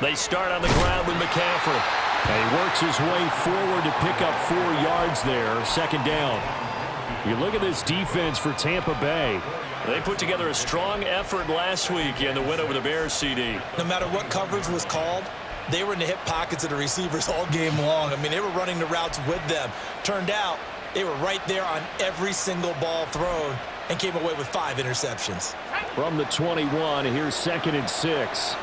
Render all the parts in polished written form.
They start on the ground with McCaffrey. And he works his way forward to pick up 4 yards there. Second down. You look at this defense for Tampa Bay. They put together a strong effort last week in the win over the Bears, CD. No matter what coverage was called, they were in the hip pockets of the receivers all game long. I mean, they were running the routes with them. Turned out, they were right there on every single ball thrown and came away with 5 interceptions. From the 21, here's 2nd and 6.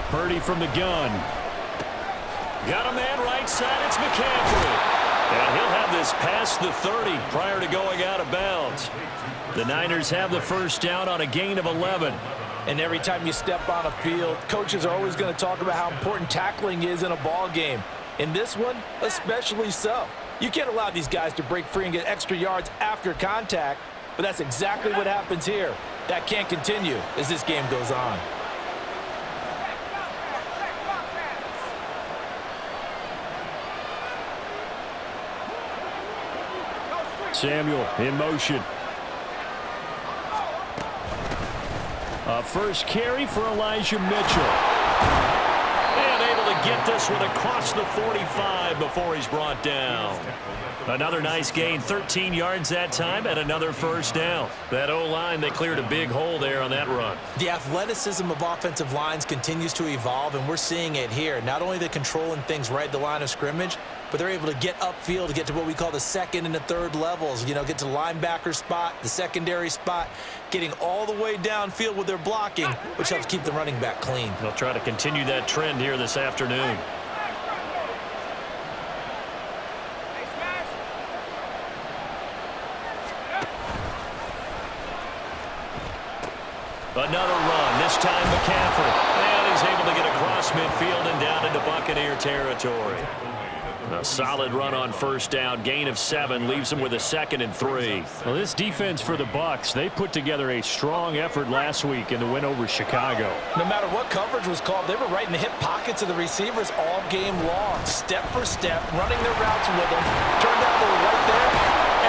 Purdy from the gun. Got a man right side. It's McCaffrey. And he'll have this past the 30 prior to going out of bounds. The Niners have the first down on a gain of 11. And every time you step on a field, coaches are always going to talk about how important tackling is in a ball game. In this one, especially so. You can't allow these guys to break free and get extra yards after contact, but that's exactly what happens here. That can't continue as this game goes on. Samuel in motion. A first carry for Elijah Mitchell. And able to get this one across the 45 before he's brought down. Another nice gain, 13 yards that time, and another first down. That O-line, they cleared a big hole there on that run. The athleticism of offensive lines continues to evolve, and we're seeing it here. Not only they're controlling things right at the line of scrimmage, but they're able to get upfield to get to what we call the second and the third levels. You know, get to the linebacker spot, the secondary spot, getting all the way downfield with their blocking, which helps keep the running back clean. They'll try to continue that trend here this afternoon. Another run, this time McCaffrey. And he's able to get across midfield and down into Buccaneer territory. A solid run on first down, gain of 7, leaves him with a 2nd and 3. Well, this defense for the Bucs, they put together a strong effort last week in the win over Chicago. No matter what coverage was called, they were right in the hip pockets of the receivers all game long, step for step, running their routes with them. Turned out they were right there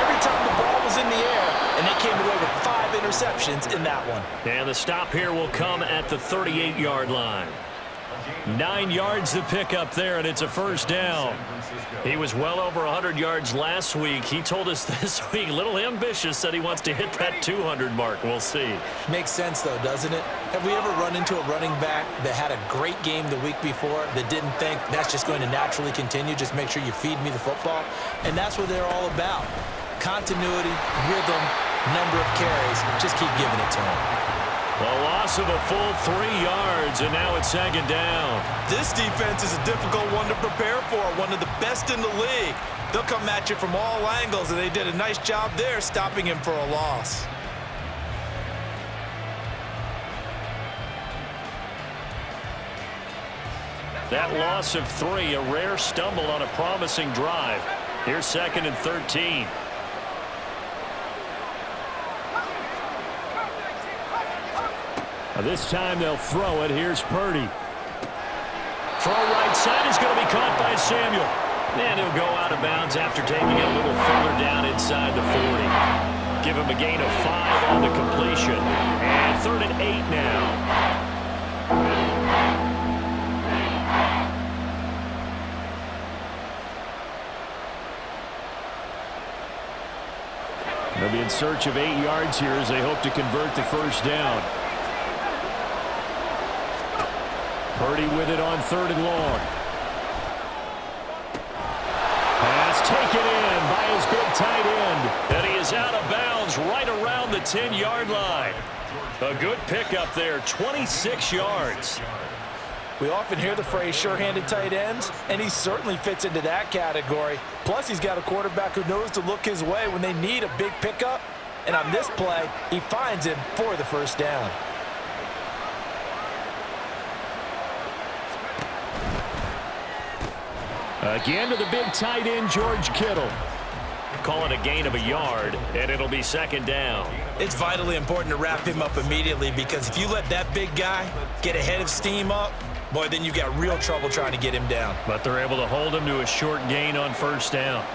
every time the ball was in the air, and they came away with 5 interceptions in that one. And the stop here will come at the 38-yard line. 9 yards to pick up there, and it's a first down. He was well over 100 yards last week. He told us this week, a little ambitious, said he wants to hit that 200 mark. We'll see. Makes sense, though, doesn't it? Have we ever run into a running back that had a great game the week before that didn't think that's just going to naturally continue, just make sure you feed me the football? And that's what they're all about. Continuity, rhythm, number of carries. Just keep giving it to him. A loss of a full 3 yards, and now it's 2nd down. This defense is a difficult one to prepare for, one of the best in the league. They'll come at you from all angles, and they did a nice job there stopping him for a loss. That loss of 3, a rare stumble on a promising drive. Here's 2nd and 13. This time they'll throw it. Here's Purdy. Throw right side is going to be caught by Samuel. And he'll go out of bounds after taking it a little further down inside the 40. Give him a gain of 5 on the completion. And 3rd and 8 now. They'll be in search of 8 yards here as they hope to convert the first down. Purdy with it on 3rd and long. Pass taken in by his big tight end. And he is out of bounds right around the 10-yard line. A good pickup there, 26 yards. We often hear the phrase sure-handed tight ends, and he certainly fits into that category. Plus, he's got a quarterback who knows to look his way when they need a big pickup. And on this play, he finds him for the first down. Again to the big tight end, George Kittle. Call it a gain of a yard, and it'll be 2nd down. It's vitally important to wrap him up immediately because if you let that big guy get ahead of steam up, boy, then you got real trouble trying to get him down. But they're able to hold him to a short gain on first down.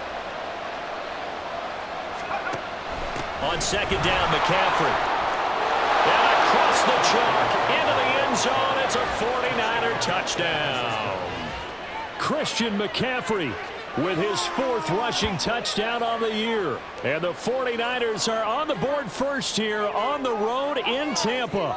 On second down, McCaffrey. And across the chalk into the end zone. It's a 49er touchdown. Christian McCaffrey with his 4th rushing touchdown on the year. And the 49ers are on the board first here on the road in Tampa.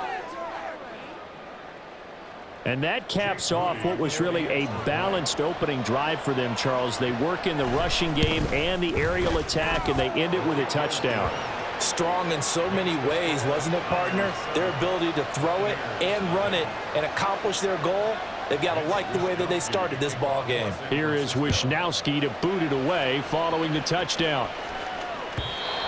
And that caps off what was really a balanced opening drive for them, Charles. They work in the rushing game and the aerial attack, and they end it with a touchdown. Strong in so many ways, wasn't it, partner? Their ability to throw it and run it and accomplish their goal, they've got to like the way that they started this ball game. Here is Wisnowski to boot it away following the touchdown.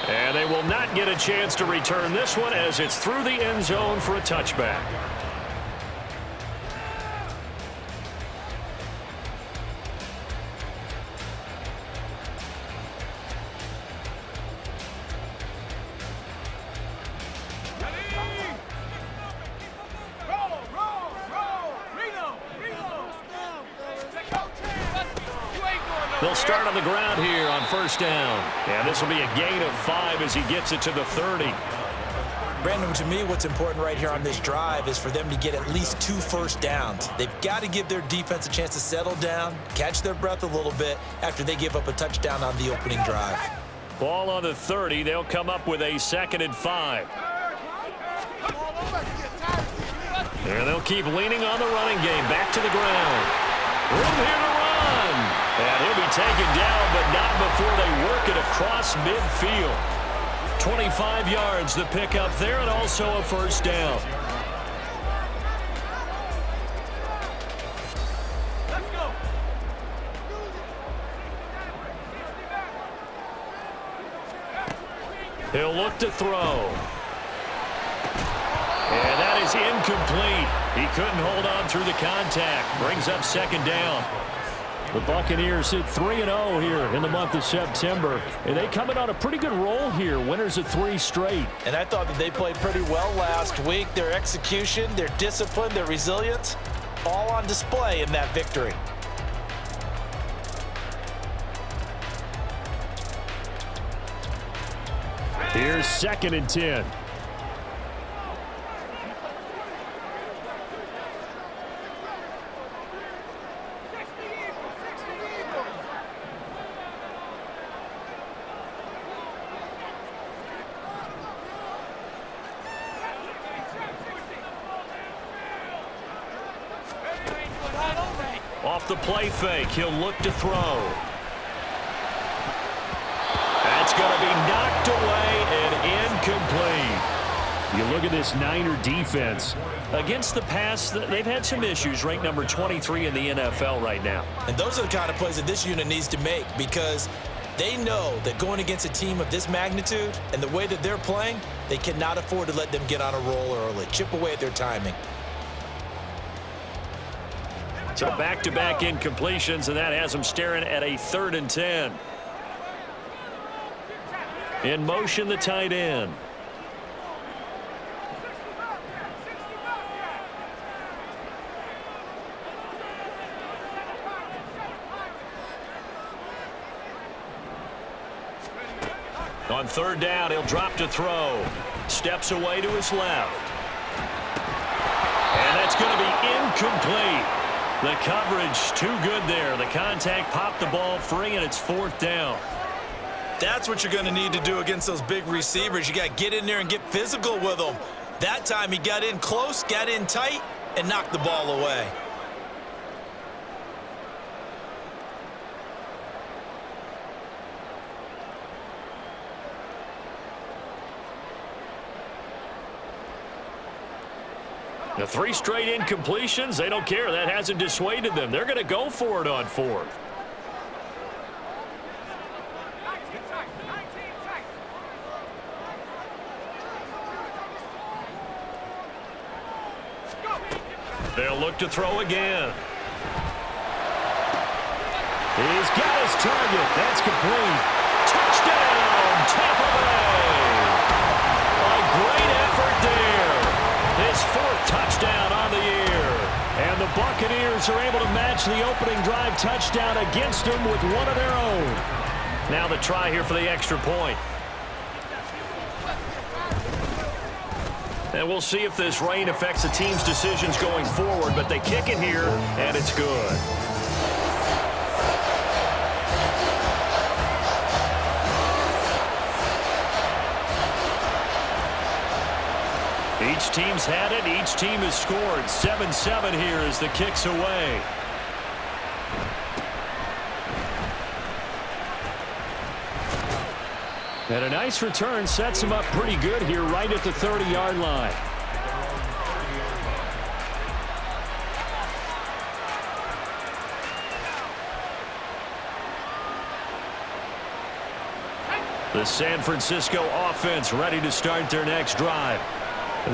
And they will not get a chance to return this one as it's through the end zone for a touchback. They'll start on the ground here on first down. And this will be a gain of 5 as he gets it to the 30. Brandon, to me, what's important right here on this drive is for them to get at least 2 first downs. They've got to give their defense a chance to settle down, catch their breath a little bit after they give up a touchdown on the opening drive. Ball on the 30. They'll come up with a 2nd and 5. And they'll keep leaning on the running game. Back to the ground. Room here to run. And he'll be taken down, but not before they work it across midfield. 25 yards the pick up there, and also a first down. Let's go. He'll look to throw. And that is incomplete. He couldn't hold on through the contact. Brings up 2nd down. The Buccaneers sit 3-0 here in the month of September. And they come in on a pretty good roll here. Winners of 3 straight. And I thought that they played pretty well last week. Their execution, their discipline, their resilience, all on display in that victory. Here's 2nd and 10. Off the play fake, he'll look to throw. That's going to be knocked away and incomplete. You look at this Niner defense. Against the pass, they've had some issues, ranked number 23 in the NFL right now. And those are the kind of plays that this unit needs to make because they know that going against a team of this magnitude and the way that they're playing, they cannot afford to let them get on a roll early, chip away at their timing. So back-to-back incompletions, and that has them staring at a 3rd and 10. In motion, the tight end. On 3rd down, he'll drop to throw. Steps away to his left. And that's going to be incomplete. The coverage too good there. The contact popped the ball free, and it's 4th down. That's what you're going to need to do against those big receivers. You got to get in there and get physical with them. That time he got in close, got in tight, and knocked the ball away. The 3 straight incompletions, they don't care. That hasn't dissuaded them. They're going to go for it on 4th. They'll look to throw again. He's got his target. That's complete. Touchdown, Tampa Bay. A great effort there. His 4th touchdown on the year. And the Buccaneers are able to match the opening drive touchdown against them with one of their own. Now the try here for the extra point. And we'll see if this rain affects the team's decisions going forward, but they kick it here, and it's good. Each team's had it. Each team has scored. 7-7 here as the kick's away. And a nice return sets him up pretty good here right at the 30-yard line. The San Francisco offense ready to start their next drive.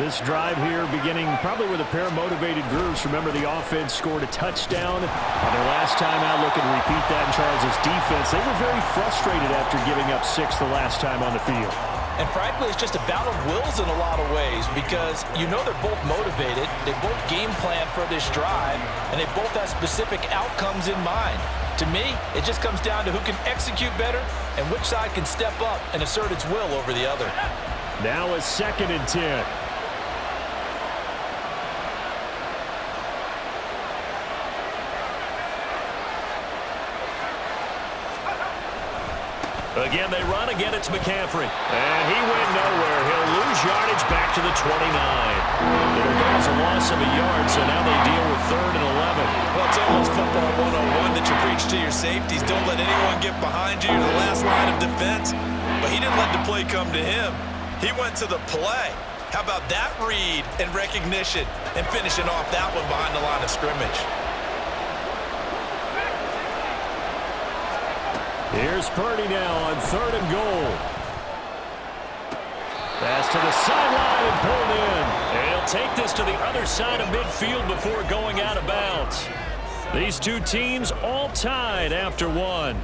This drive here beginning probably with a pair of motivated grooves. Remember, the offense scored a touchdown on their last time out. Looking to repeat that in Charles' defense. They were very frustrated after giving up 6 the last time on the field. And frankly, it's just a battle of wills in a lot of ways because you know they're both motivated. They both game plan for this drive, and they both have specific outcomes in mind. To me, it just comes down to who can execute better and which side can step up and assert its will over the other. Now a 2nd and 10. Again, they run. Again, it's McCaffrey. And he went nowhere. He'll lose yardage back to the 29. There goes a loss of a yard, so now they deal with 3rd and 11. Well, it's almost football 101 that you preach to your safeties. Don't let anyone get behind you to the last line of defense. But he didn't let the play come to him. He went to the play. How about that read and recognition and finishing off that one behind the line of scrimmage? Here's Purdy now on 3rd and goal. Pass to the sideline and pulled in. And he'll take this to the other side of midfield before going out of bounds. These two teams all tied after one.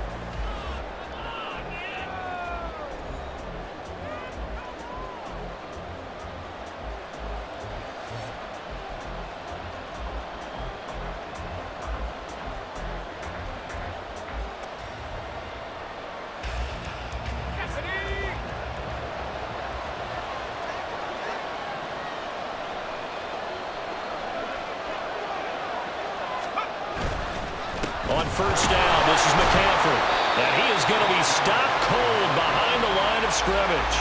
On 1st down, this is McCaffrey. And he is going to be stopped cold behind the line of scrimmage.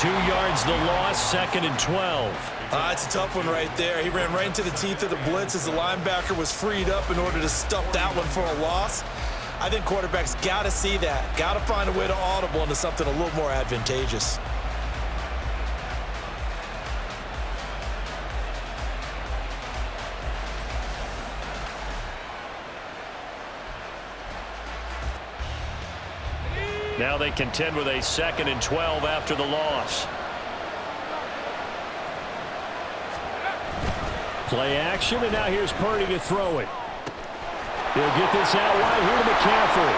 2 yards the loss, 2nd and 12. It's a tough one right there. He ran right into the teeth of the blitz as the linebacker was freed up in order to stuff that one for a loss. I think quarterbacks got to see that. Got to find a way to audible into something a little more advantageous. Now they contend with a 2nd and 12 after the loss. Play action, and now here's Purdy to throw it. He'll get this out right here to McCaffrey.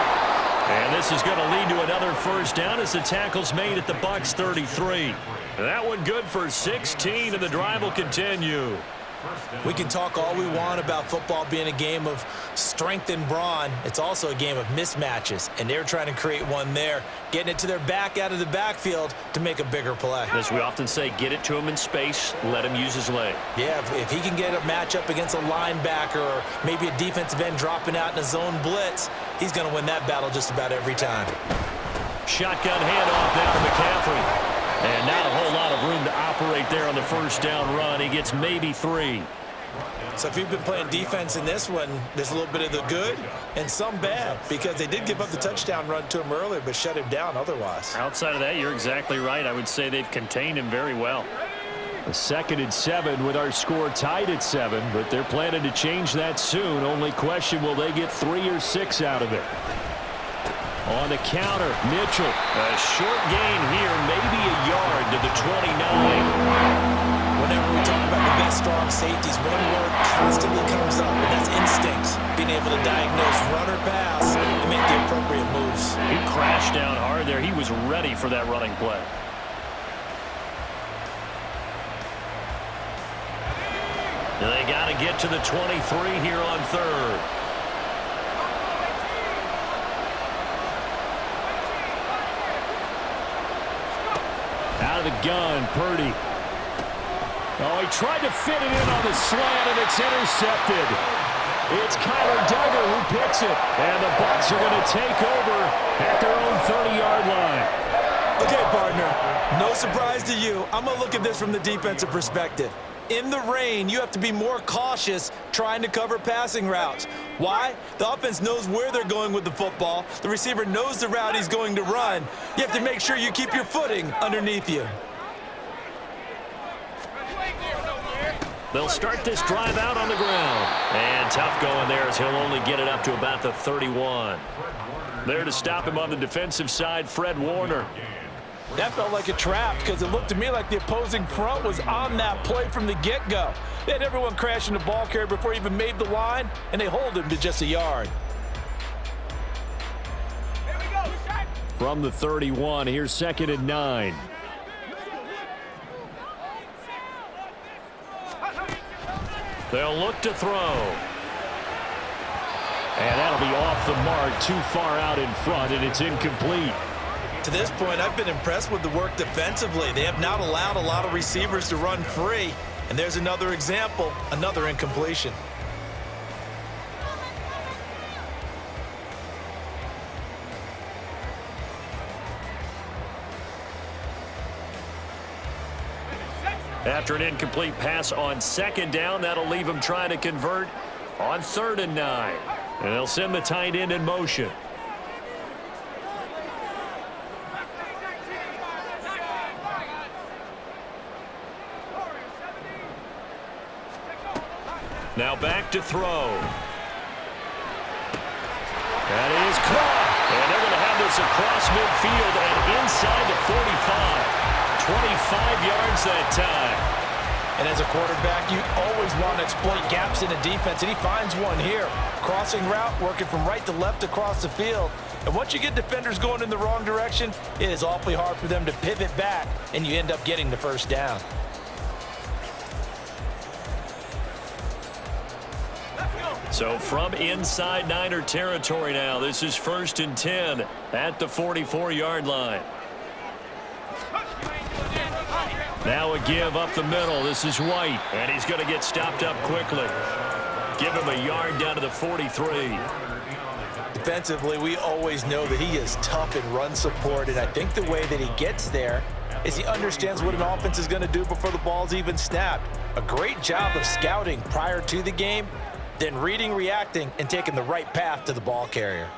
And this is going to lead to another 1st down as the tackle's made at the Bucs 33. That one good for 16, and the drive will continue. We can talk all we want about football being a game of strength and brawn. It's also a game of mismatches, and they're trying to create one there, getting it to their back out of the backfield to make a bigger play. As we often say, get it to him in space, let him use his leg. Yeah, if he can get a matchup against a linebacker or maybe a defensive end dropping out in a zone blitz, he's going to win that battle just about every time. Shotgun handoff now to McCaffrey. And not a whole lot of room to operate there on the 1st down run. He gets maybe 3. So if you've been playing defense in this one, there's a little bit of the good and some bad because they did give up the touchdown run to him earlier but shut him down otherwise. Outside of that, you're exactly right. I would say they've contained him very well. A 2nd and 7 with our score tied at 7, but they're planning to change that soon. Only question, will they get 3 or 6 out of it? On the counter, Mitchell. A short gain here, maybe a yard to the 29. Whenever we talk about the best strong safeties, one word constantly comes up, and that's instincts. Being able to diagnose run or pass and make the appropriate moves. He crashed down hard there. He was ready for that running play. They got to get to the 23 here on 3rd. Out of the gun, Purdy. Oh, he tried to fit it in on the slant, and it's intercepted. It's Kyler Duggar who picks it, and the Bucs are going to take over at their own 30-yard line. Okay, partner, no surprise to you. I'm going to look at this from the defensive perspective. In the rain, you have to be more cautious trying to cover passing routes. Why? The offense knows where they're going with the football. The receiver knows the route he's going to run. You have to make sure you keep your footing underneath you. They'll start this drive out on the ground. And tough going there as he'll only get it up to about the 31. There to stop him on the defensive side, Fred Warner. That felt like a trap because it looked to me like the opposing front was on that play from the get-go. They had everyone crashing the ball carrier before he even made the line, and they hold him to just a yard. From the 31, here's 2nd and 9. They'll look to throw. And that'll be off the mark, too far out in front, and it's incomplete. To this point, I've been impressed with the work defensively. They have not allowed a lot of receivers to run free. And there's another example, another incompletion. After an incomplete pass on 2nd down, that'll leave him trying to convert on 3rd and 9. And they'll send the tight end in motion. Now back to throw. That is caught. And they're going to have this across midfield and inside the 45. 25 yards that time. And as a quarterback, you always want to exploit gaps in the defense, and he finds one here. Crossing route, working from right to left across the field. And once you get defenders going in the wrong direction, it is awfully hard for them to pivot back, and you end up getting the first down. So from inside Niner territory now, this is 1st and 10 at the 44-yard line. Now a give up the middle. This is White, and he's going to get stopped up quickly. Give him a yard down to the 43. Defensively, we always know that he is tough in run support, and I think the way that he gets there is he understands what an offense is going to do before the ball's even snapped. A great job of scouting prior to the game, then reading, reacting, and taking the right path to the ball carrier.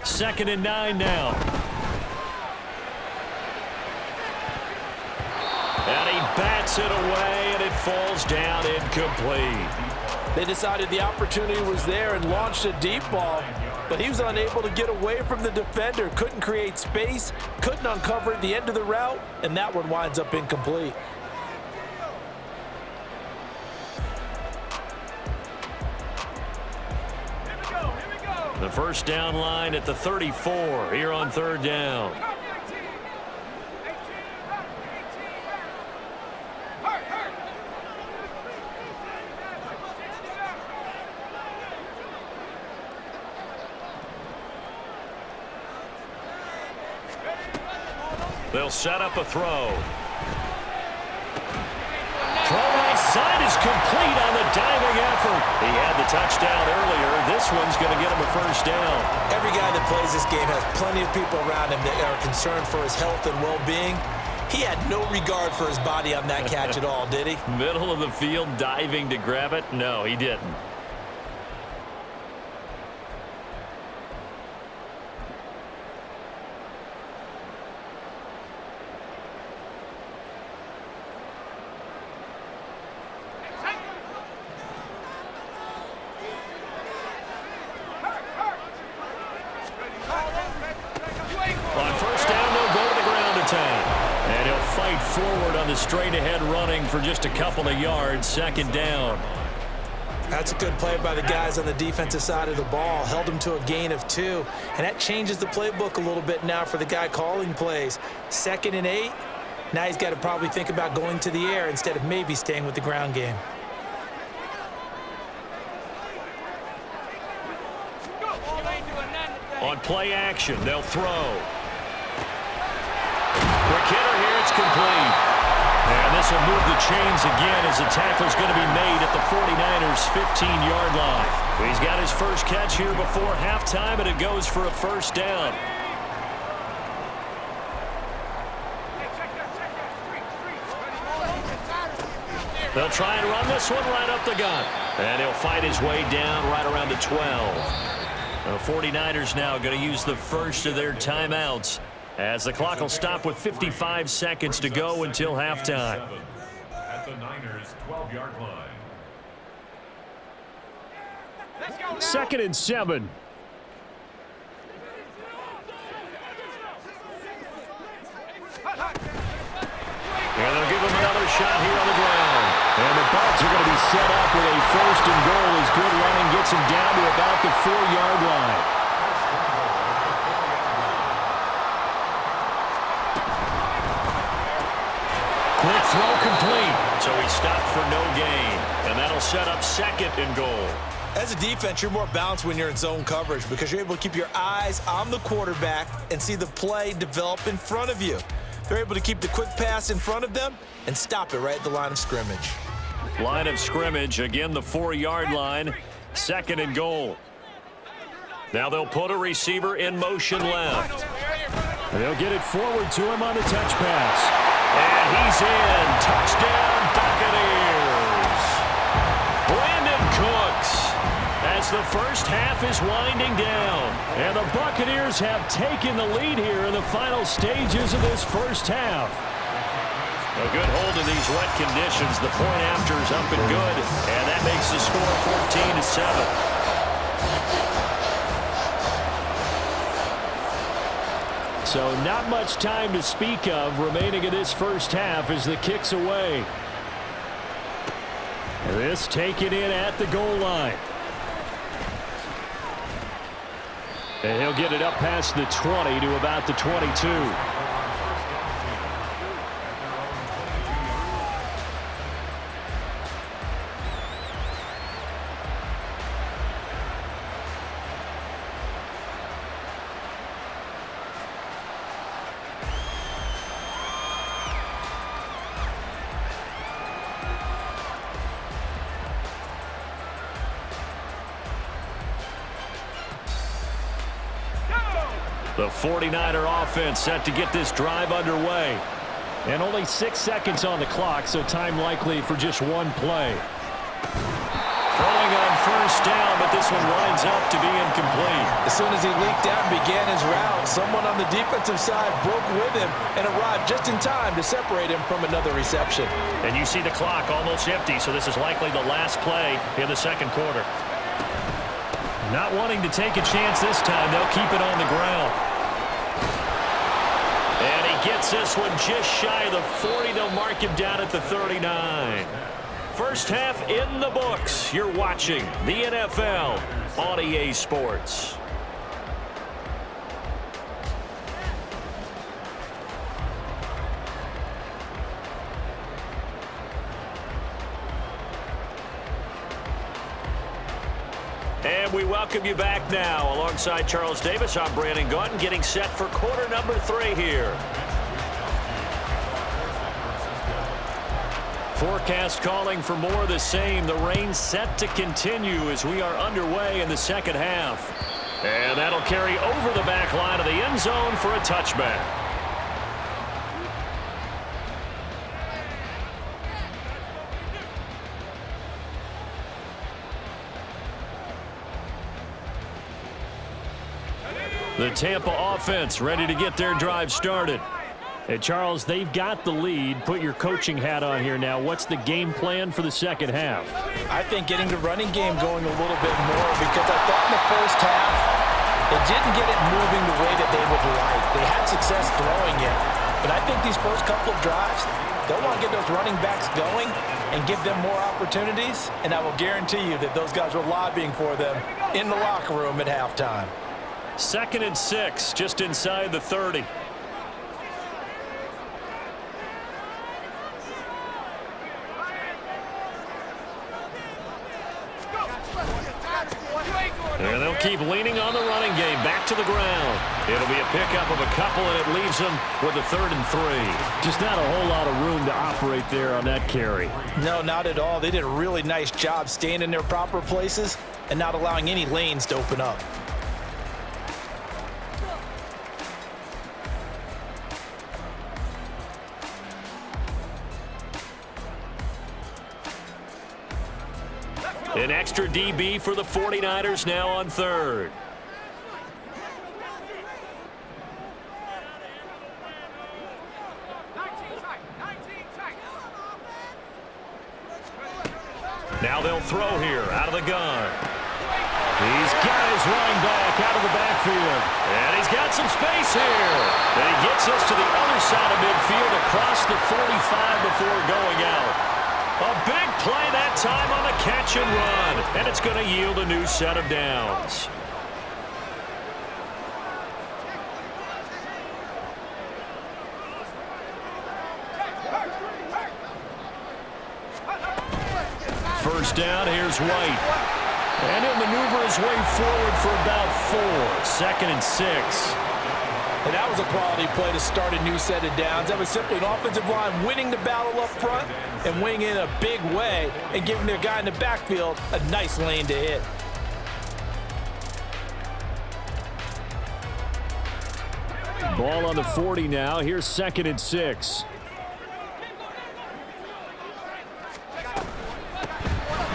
Second and 9 now. And he bats it away, and it falls down incomplete. They decided the opportunity was there and launched a deep ball, but he was unable to get away from the defender, couldn't create space, couldn't uncover the end of the route, and that one winds up incomplete. The first down line at the 34 here on 3rd down. They'll set up a throw. Throw right side is complete on the diving effort. He had the touchdown earlier. This one's going to get him a first down. Every guy that plays this game has plenty of people around him that are concerned for his health and well-being. He had no regard for his body on that catch at all, did he? Middle of the field diving to grab it? No, he didn't. Forward on the straight-ahead running for just a couple of yards. 2nd down. That's a good play by the guys on the defensive side of the ball. Held him to a gain of 2. And that changes the playbook a little bit now for the guy calling plays. 2nd and 8. Now he's got to probably think about going to the air instead of maybe staying with the ground game. On play action, they'll throw. Quick hitter here, it's complete. And this will move the chains again as the tackle's going to be made at the 49ers' 15-yard line. He's got his first catch here before halftime, and it goes for a first down. They'll try and run this one right up the gut. And he'll fight his way down right around the 12. The 49ers now going to use the first of their timeouts as the clock will stop with 55 seconds to go until halftime. At the Niners' 12-yard line. 2nd and 7. And they'll give him another shot here on the ground. And the Bucs are going to be set up with a 1st and goal as good running gets him down to about the 4-yard line. Quick throw complete. So he stopped for no gain. And that'll set up 2nd and goal. As a defense, you're more balanced when you're in zone coverage because you're able to keep your eyes on the quarterback and see the play develop in front of you. They're able to keep the quick pass in front of them and stop it right at the line of scrimmage. Line of scrimmage, again the 4-yard line, 2nd and goal. Now they'll put a receiver in motion left. They'll get it forward to him on the touch pass. And he's in. Touchdown, Buccaneers. Brandon Cooks. As the first half is winding down. And the Buccaneers have taken the lead here in the final stages of this first half. A good hold in these wet conditions. The point after is up and good. And that makes the score 14-7. So not much time to speak of remaining in this first half as the kick's away. This taken in at the goal line. And he'll get it up past the 20 to about the 22. The 49er offense set to get this drive underway. And only 6 seconds on the clock, so time likely for just one play. Throwing on first down, but this one winds up to be incomplete. As soon as he leaked out and began his route, someone on the defensive side broke with him and arrived just in time to separate him from another reception. And you see the clock almost empty, so this is likely the last play in the second quarter. Not wanting to take a chance this time, they'll keep it on the ground. And he gets this one just shy of the 40. They'll mark him down at the 39. First half in the books. You're watching the NFL on EA Sports. And we welcome you back now. Alongside Charles Davis, I'm Brandon Gaudin, getting set for quarter number 3 here. Forecast calling for more of the same. The rain set to continue as we are underway in the second half. And that'll carry over the back line of the end zone for a touchback. The Tampa offense ready to get their drive started. Hey, Charles, they've got the lead. Put your coaching hat on here now. What's the game plan for the second half? I think getting the running game going a little bit more because I thought in the first half they didn't get it moving the way that they would like. They had success throwing it, but I think these first couple of drives, they'll want to get those running backs going and give them more opportunities, and I will guarantee you that those guys were lobbying for them in the locker room at halftime. 2nd and 6, just inside the 30. keep leaning on the running game. Back to the ground. It'll be a pickup of a couple, and it leaves them with a 3rd and 3. Just not a whole lot of room to operate there on that carry. No, not at all. They did a really nice job staying in their proper places and not allowing any lanes to open up. An extra DB for the 49ers now on 3rd. Now they'll throw here out of the gun. He's got his running back out of the backfield. And he's got some space here. And he gets us to the other side of midfield across the 45 before going out. A big play that time on the catch and run. And it's going to yield a new set of downs. First down, here's White. And he'll maneuver his way forward for about 4. 2nd and 6. And that was a quality play to start a new set of downs. That was simply an offensive line winning the battle up front and winning in a big way and giving their guy in the backfield a nice lane to hit. Ball on the 40 now. Here's 2nd and 6.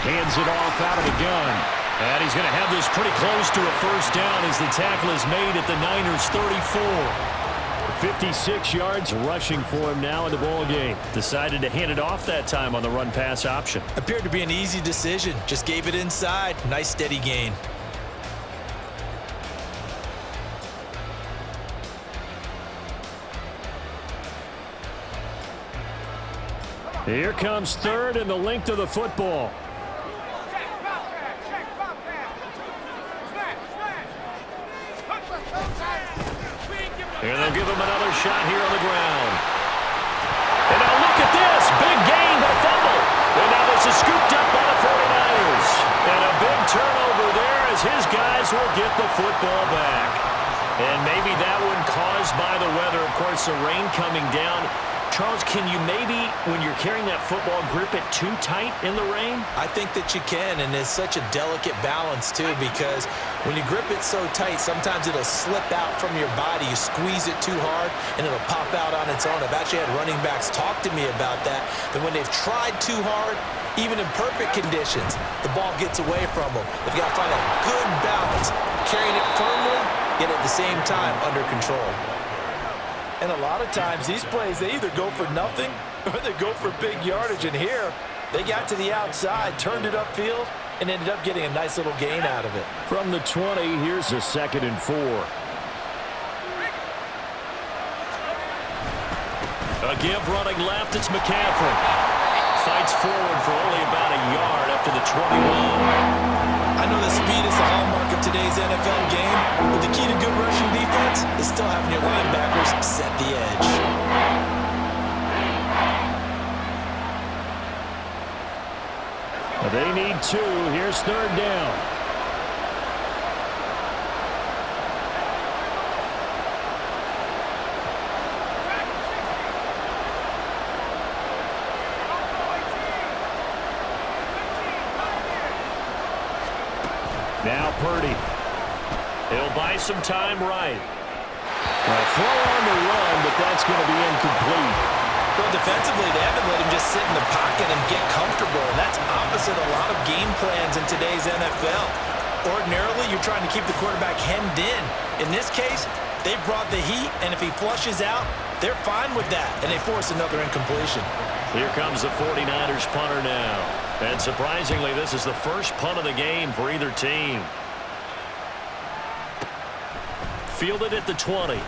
Hands it off out of the gun. And he's going to have this pretty close to a first down as the tackle is made at the Niners' 34. 56 yards rushing for him now in the ball game. Decided to hand it off that time on the run-pass option. Appeared to be an easy decision. Just gave it inside. Nice steady gain. Here comes 3rd and the length of the football. And they'll give him another shot here on the ground. And now look at this. Big gain, but fumble. And now this is scooped up by the 49ers. And a big turnover there as his guys will get the football back. And maybe that one caused by the weather. Of course, the rain coming down. Charles, can you maybe, when you're carrying that football, grip it too tight in the rain? I think that you can, and it's such a delicate balance, too, because when you grip it so tight, sometimes it'll slip out from your body. You squeeze it too hard, and it'll pop out on its own. I've actually had running backs talk to me about that when they've tried too hard, even in perfect conditions, the ball gets away from them. They've got to find a good balance, carrying it firmly, yet at the same time under control. And a lot of times, these plays, they either go for nothing or they go for big yardage. And here, they got to the outside, turned it upfield, and ended up getting a nice little gain out of it. From the 20, here's a 2nd and 4. A give running left, it's McCaffrey. Fights forward for only about a yard up to the 21. I know that speed is the hallmark of today's NFL game, but the key to good rushing defense is still having your linebackers set the edge. They need 2. Here's 3rd down. Now Purdy. He'll buy some time right. A throw on the run, but that's going to be incomplete. Well, defensively, they haven't let him just sit in the pocket and get comfortable, and that's opposite a lot of game plans in today's NFL. Ordinarily, you're trying to keep the quarterback hemmed in. In this case, they brought the heat, and if he flushes out, they're fine with that, and they force another incompletion. Here comes the 49ers punter now. And surprisingly, this is the first punt of the game for either team. Fielded at the 20.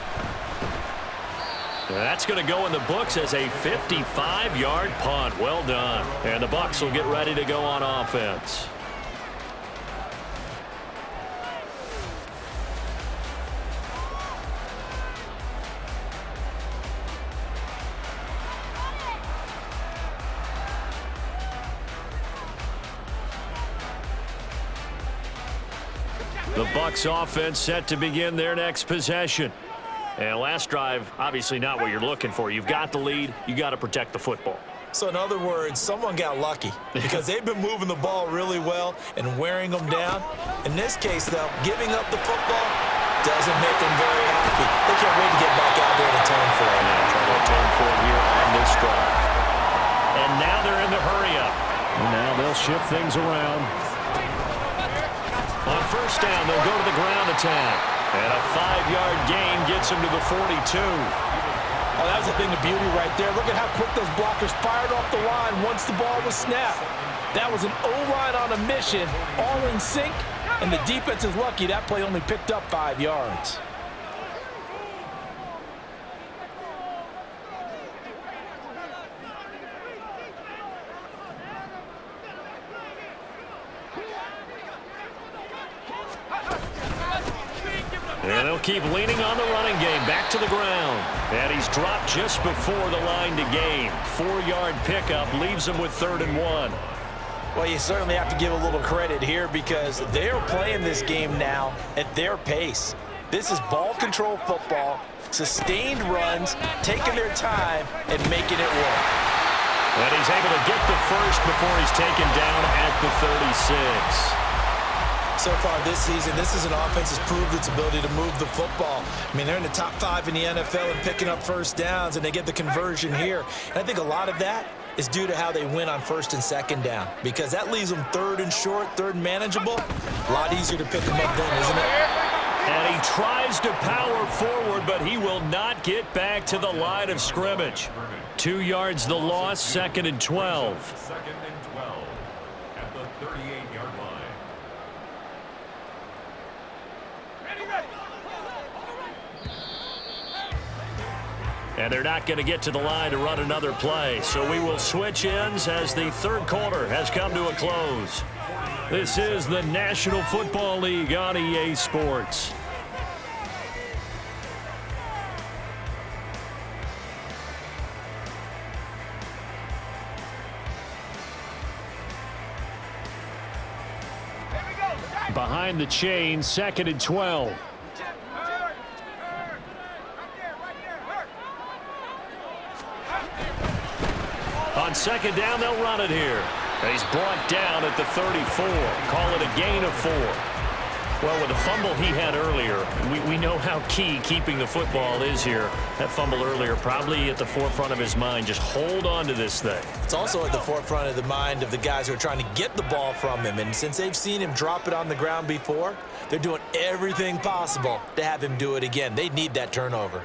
That's going to go in the books as a 55-yard punt. Well done. And the Bucs will get ready to go on offense. The Bucs offense set to begin their next possession. And last drive, obviously not what you're looking for. You've got the lead. You got to protect the football. So in other words, someone got lucky because they've been moving the ball really well and wearing them down. In this case, though, giving up the football doesn't make them very happy. They can't wait to get back out there and atone for it. Yeah, try to atone for it here on this drive. And now they're in the hurry-up. Now they'll shift things around. On first down, they'll go to the ground attack. And a 5-yard gain gets them to the 42. Oh, that was a thing of beauty right there. Look at how quick those blockers fired off the line once the ball was snapped. That was an O-line on a mission, all in sync, and the defense is lucky that play only picked up 5 yards. And they'll keep leaning on the running game. Back to the ground. And he's dropped just before the line to gain. 4-yard pickup leaves him with 3rd and 1. Well, you certainly have to give a little credit here because they're playing this game now at their pace. This is ball control football, sustained runs, taking their time, and making it work. And he's able to get the first before he's taken down at the 36. So far this season, this is an offense that's proved its ability to move the football. I mean, they're in the top 5 in the NFL and picking up first downs, and they get the conversion here. And I think a lot of that is due to how they win on 1st and 2nd down, because that leaves them 3rd and short, 3rd and manageable. A lot easier to pick them up then, isn't it? And he tries to power forward, but he will not get back to the line of scrimmage. 2 yards the loss, 2nd and 12. 2nd and 12 at the 38-yard line. And they're not going to get to the line to run another play. So we will switch ends as the 3rd quarter has come to a close. This is the National Football League on EA Sports. Behind the chain, 2nd and 12. On 2nd down, they'll run it here. And he's brought down at the 34. Call it a gain of 4. Well, with the fumble he had earlier, we know how key keeping the football is here. That fumble earlier probably at the forefront of his mind. Just hold on to this thing. It's also at the forefront of the mind of the guys who are trying to get the ball from him. And since they've seen him drop it on the ground before, they're doing everything possible to have him do it again. They need that turnover.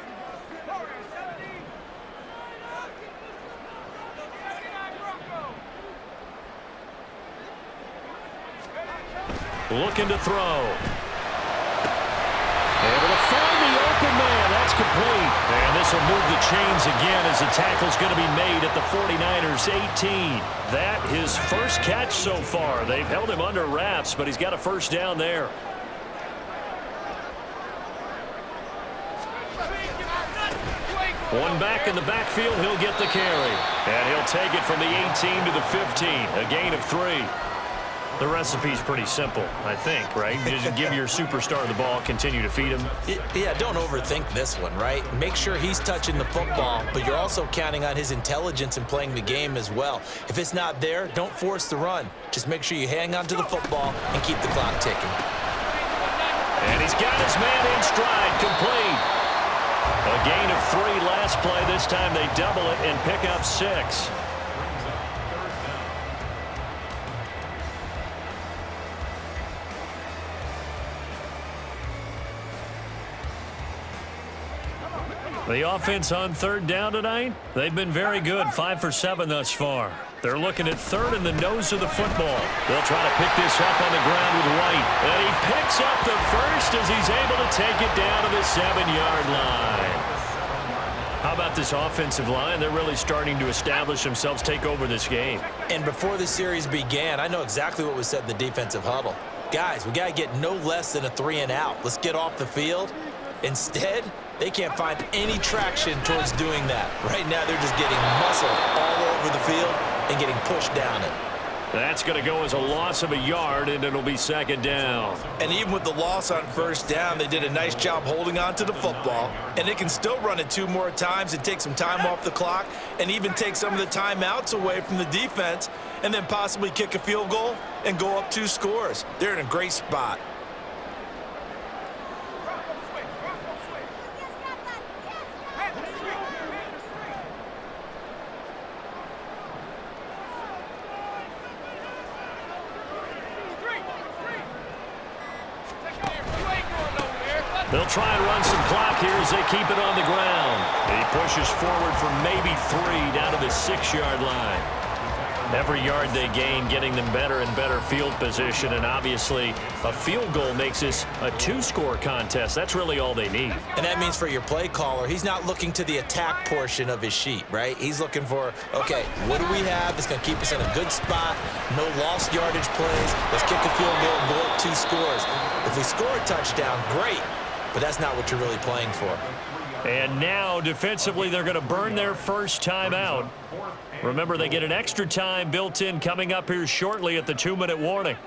Looking to throw. Able to find the open man. That's complete. And this will move the chains again as the tackle's going to be made at the 49ers 18. That his first catch so far. They've held him under wraps, but he's got a first down there. One back in the backfield, he'll get the carry. And he'll take it from the 18 to the 15. A gain of 3. The recipe's pretty simple, I think, right? Just give your superstar the ball, continue to feed him. Yeah, don't overthink this one, right? Make sure he's touching the football, but you're also counting on his intelligence in playing the game as well. If it's not there, don't force the run. Just make sure you hang on to the football and keep the clock ticking. And he's got his man in stride, complete. A gain of 3 last play. This time they double it and pick up 6. The offense on 3rd down tonight, they've been very good, 5 for 7 thus far. They're looking at 3rd in the nose of the football. They'll try to pick this up on the ground with White. And he picks up the first as he's able to take it down to the 7-yard line. How about this offensive line? They're really starting to establish themselves, take over this game. And before the series began, I know exactly what was said in the defensive huddle. Guys, we got to get no less than a 3 and out. Let's get off the field. Instead, they can't find any traction towards doing that. Right now, they're just getting muscled all over the field and getting pushed down it. That's going to go as a loss of a yard, and it'll be second down. And even with the loss on first down, they did a nice job holding on to the football. And they can still run it 2 more times and take some time off the clock and even take some of the timeouts away from the defense and then possibly kick a field goal and go up 2 scores. They're in a great spot. They'll try and run some clock here as they keep it on the ground. He pushes forward for maybe 3 down to the 6-yard line. Every yard they gain getting them better and better field position, and obviously a field goal makes this a 2-score contest. That's really all they need. And that means for your play caller, he's not looking to the attack portion of his sheet, right? He's looking for, okay, what do we have that's going to keep us in a good spot? No lost yardage plays. Let's kick a field goal and go up 2 scores. If we score a touchdown, great. But that's not what you're really playing for. And now, defensively, they're going to burn their first time out. Remember, they get an extra time built in coming up here shortly at the 2-minute warning.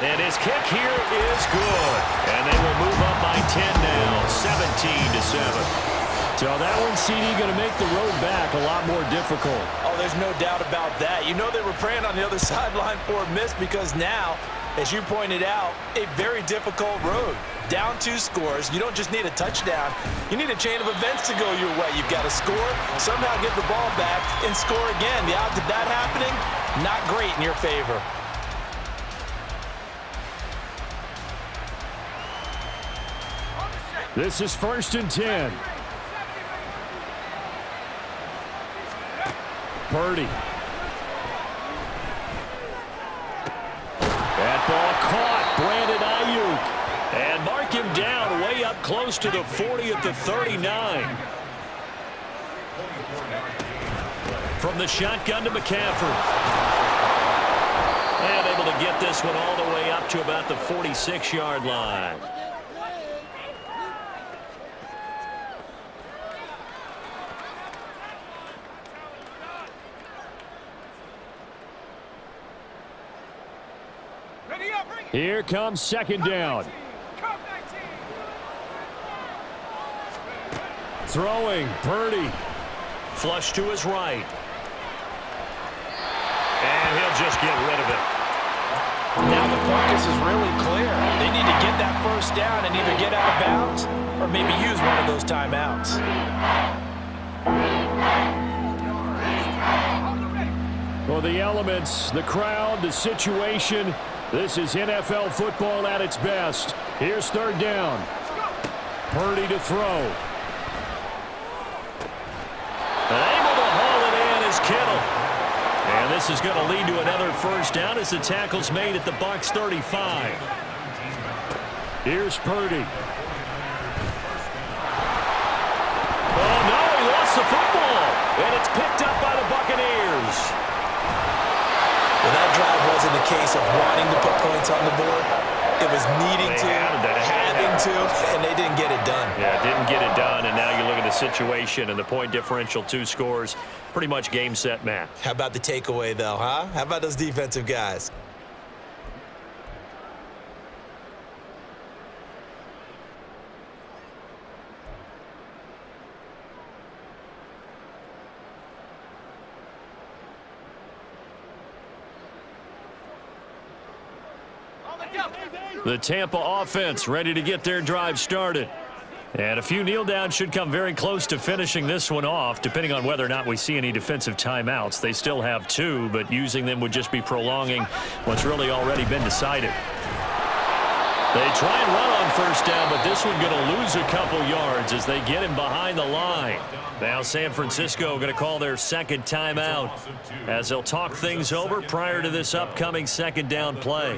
And his kick here is good. And they will move up by 10 now, 17-7. So that one, CD, going to make the road back a lot more difficult. Oh, there's no doubt about that. You know they were praying on the other sideline for a miss because now, as you pointed out, a very difficult road. Down 2 scores. You don't just need a touchdown. You need a chain of events to go your way. You've got to score, somehow get the ball back, and score again. The odds of that happening, not great in your favor. This is 1st and 10. Purdy. That ball caught. Brandon Ayuk. And mark him down way up close to the 40 at the 39. From the shotgun to McCaffrey. And able to get this one all the way up to about the 46-yard line. Here comes 2nd down. Throwing, Purdy. Flush to his right. And he'll just get rid of it. Now the focus is really clear. They need to get that first down and either get out of bounds or maybe use one of those timeouts. Well, the elements, the crowd, the situation. This is NFL football at its best. Here's 3rd down. Purdy to throw. Able to haul it in is Kittle. And this is going to lead to another first down as the tackle's made at the Bucs 35. Here's Purdy. Oh, no, he lost the football. And it's picked up by the Buccaneers. Well, that drive wasn't a case of wanting to put points on the board. It was needing to, having to, and they didn't get it done. Yeah, didn't get it done, and now you look at the situation and the point differential, 2 scores, pretty much game, set, match. How about the takeaway, though, huh? How about those defensive guys? The Tampa offense ready to get their drive started. And a few kneel downs should come very close to finishing this one off, depending on whether or not we see any defensive timeouts. They still have 2, but using them would just be prolonging what's really already been decided. They try and run on first down, but this one going to lose a couple yards as they get him behind the line. Now San Francisco going to call their 2nd timeout as they'll talk things over prior to this upcoming 2nd down play.